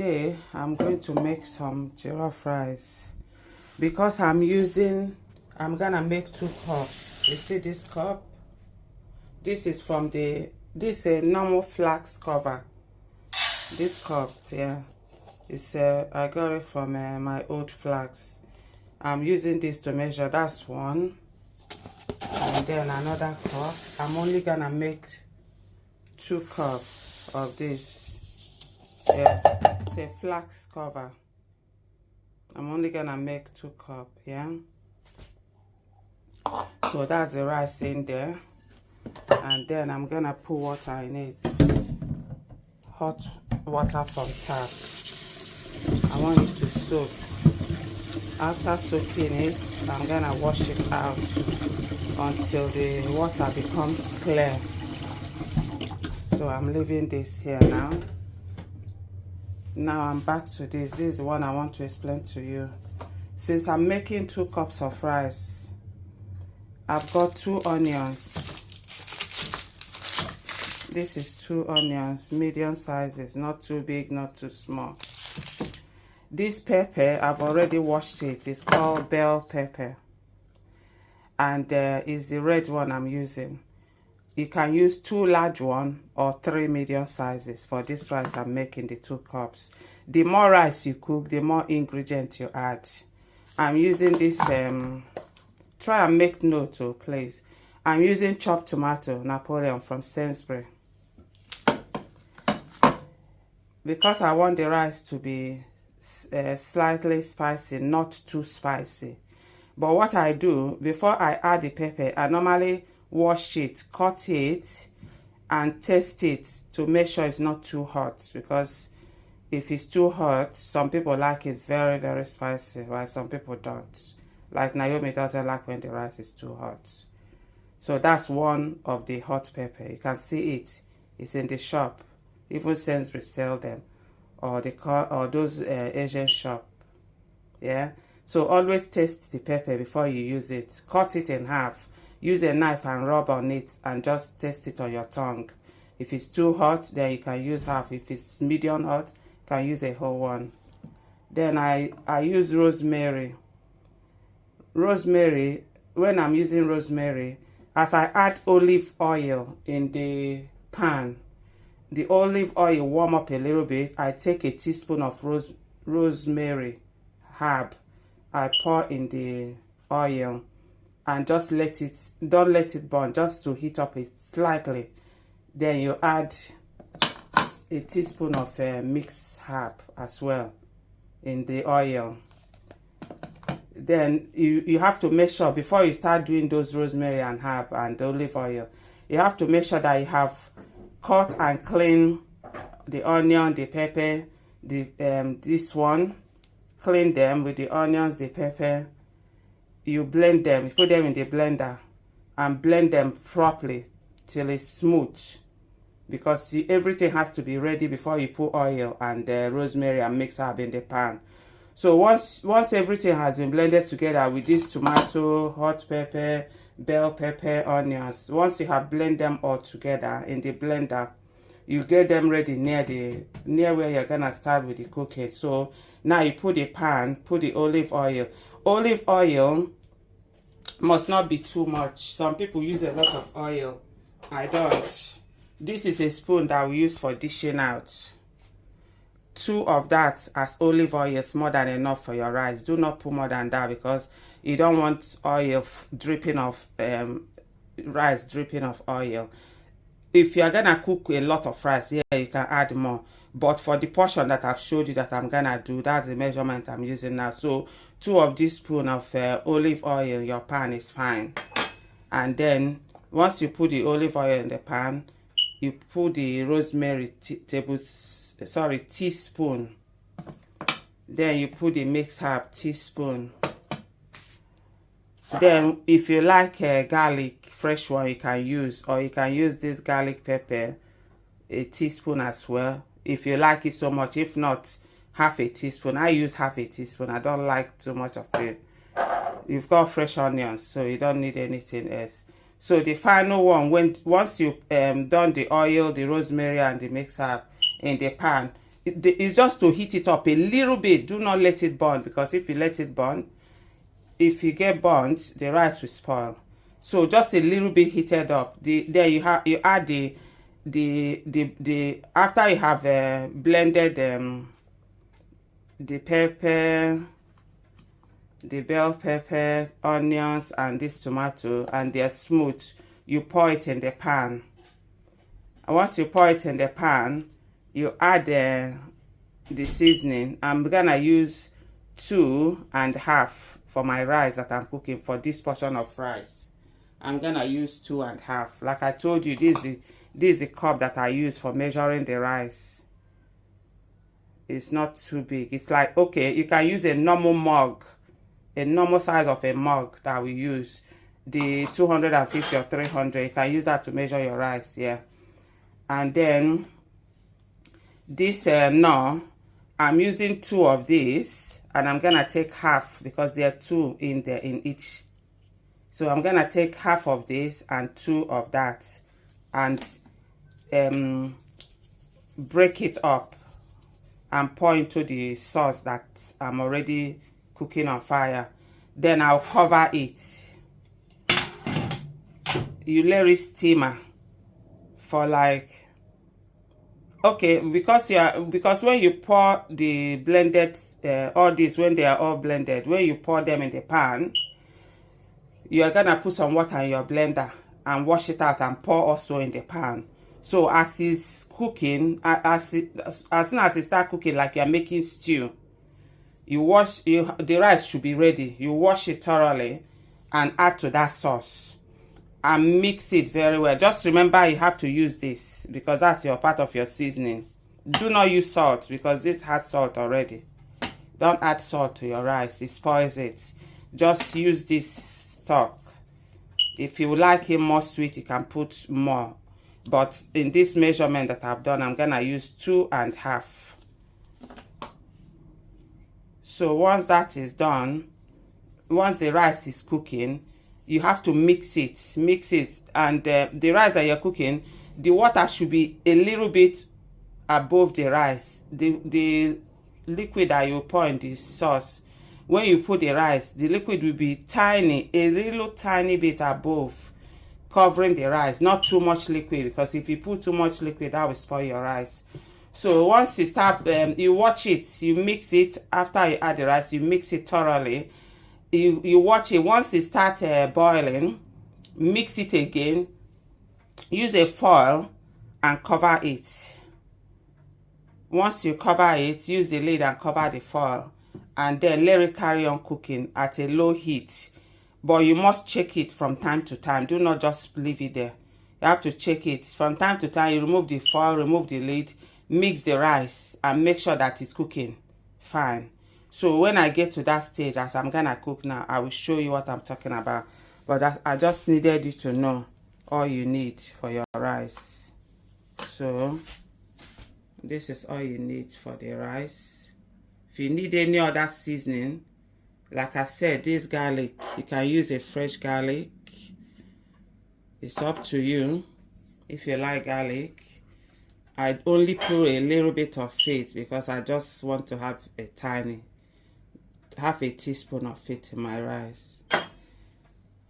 Today I'm going to make some jollof rice because I'm gonna make 2 cups. You see this cup? This is from this a normal flax cover. This cup, yeah, it's I got it from my old flax. I'm using this to measure. That's one, and then another cup. I'm only gonna make 2 cups of this. Yeah, it's a flax cover. I'm only gonna make 2 cups, yeah. So that's the rice in there, and then I'm gonna put water in it, hot water from tap. I want it to soak. After soaking it, I'm gonna wash it out until the water becomes clear. So I'm leaving this here now. Now I'm back to this. This is the one I want to explain to you. Since I'm making 2 cups of rice, I've got 2 onions. This is 2 onions, medium sizes, not too big, not too small. This pepper, I've already washed it. It's called bell pepper, and it's the red one I'm using. You can use 2 large ones or 3 medium sizes for this rice I'm making, the 2 cups. The more rice you cook, the more ingredients you add. I'm using this, try and make note, please. I'm using chopped tomato, Napoleon from Sainsbury. Because I want the rice to be slightly spicy, not too spicy. But what I do, before I add the pepper, I normally wash it, cut it, and taste it to make sure it's not too hot. Because if it's too hot, some people like it very, very spicy, while some people don't. Like Naomi doesn't like when the rice is too hot. So that's one of the hot pepper. You can see it. It's in the shop. Even Sainsbury sell them, or those Asian shop. Yeah. So always taste the pepper before you use it. Cut it in half. Use a knife and rub on it and just taste it on your tongue. If it's too hot, then you can use half. If it's medium hot, you can use a whole one. Then I use rosemary. Rosemary, when I'm using rosemary, as I add olive oil in the pan, the olive oil warm up a little bit, I take a teaspoon of rosemary herb. I pour in the oil and just don't let it burn, just to heat up it slightly. Then you add a teaspoon of mixed herb as well in the oil. Then you have to make sure, before you start doing those rosemary and herb and olive oil, you have to make sure that you have cut and clean the onion, the pepper, this one. Clean them with the onions, the pepper. You blend them, you put them in the blender and blend them properly till it's smooth, because everything has to be ready before you put oil and rosemary and mix herb in the pan. So once everything has been blended together with this tomato, hot pepper, bell pepper, onions, once you have blended them all together in the blender, you get them ready near where you're gonna start with the cooking. So now you put the pan, put the olive oil. Olive oil must not be too much. Some people use a lot of oil. I don't. This is a spoon that we use for dishing out. 2 of that as olive oil is more than enough for your rice. Do not put more than that, because you don't want oil dripping off, rice dripping off oil. If you're gonna cook a lot of rice, yeah, you can add more. But for the portion that I've showed you that I'm gonna do, that's the measurement I'm using now. So 2 of this spoon of olive oil in your pan is fine. And then once you put the olive oil in the pan, you put the rosemary teaspoon. Then you put the mixed herb teaspoon. Then if you like garlic, fresh one, you can use, or you can use this garlic pepper, a teaspoon as well, if you like it so much. If not, half a teaspoon. I use half a teaspoon. I don't like too much of it. You've got fresh onions, so you don't need anything else. So the final one, once you done the oil, the rosemary and the mixed herb in the pan, it's just to heat it up a little bit. Do not let it burn, because if you let it burn, if you get burnt, the rice will spoil. So just a little bit heated up. Then you add the after you have blended the pepper, the bell pepper, onions, and this tomato, and they're smooth, you pour it in the pan. And once you pour it in the pan, you add the seasoning. I'm gonna use 2.5 for my rice that I'm cooking. For this portion of rice, I'm gonna use 2.5. Like I told you, this is the cup that I use for measuring the rice. It's not too big. It's like, okay, you can use a normal mug, a normal size of a mug that we use, the 250 or 300. You can use that to measure your rice. Yeah. And then this now I'm using 2 of these, and I'm gonna take half because there are 2 in there in each. So I'm gonna take half of this and 2 of that, and break it up and pour into the sauce that I'm already cooking on fire. Then I'll cover it. You let it simmer for like, okay, because when you pour the blended all this, when they are all blended, when you pour them in the pan, you are gonna put some water in your blender and wash it out and pour also in the pan. So as it's cooking, as soon as it starts cooking, like you're making stew, the rice should be ready. You wash it thoroughly and add to that sauce and mix it very well. Just remember, you have to use this because that's your part of your seasoning. Do not use salt because this has salt already. Don't add salt to your rice, it spoils it. Just use this stock. If you like it more sweet, you can put more, but in this measurement that I've done, I'm gonna use 2.5. So once that is done, once the rice is cooking, you have to mix it, and the rice that you're cooking, the water should be a little bit above the rice. The liquid that you pour in the sauce, when you put the rice, the liquid will be tiny, a little tiny bit above, covering the rice. Not too much liquid, because if you put too much liquid, that will spoil your rice. So once you start, you watch it, you mix it. After you add the rice, you mix it thoroughly. You watch it. Once it starts boiling, mix it again. Use a foil and cover it. Once you cover it, use the lid and cover the foil, and then let it carry on cooking at a low heat. But you must check it from time to time. Do not just leave it there. You have to check it from time to time. You remove the foil, remove the lid, mix the rice, and make sure that it's cooking fine. So when I get to that stage, as I'm gonna cook now, I will show you what I'm talking about. But I just needed you to know all you need for your rice. So this is all you need for the rice. If you need any other seasoning, like I said, this garlic, you can use a fresh garlic. It's up to you if you like garlic. I only put a little bit of it because I just want to have a half a teaspoon of it in my rice.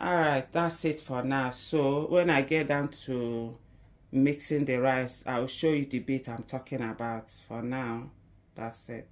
Alright, that's it for now. So when I get down to mixing the rice, I will show you the bit I'm talking about. For now, that's it.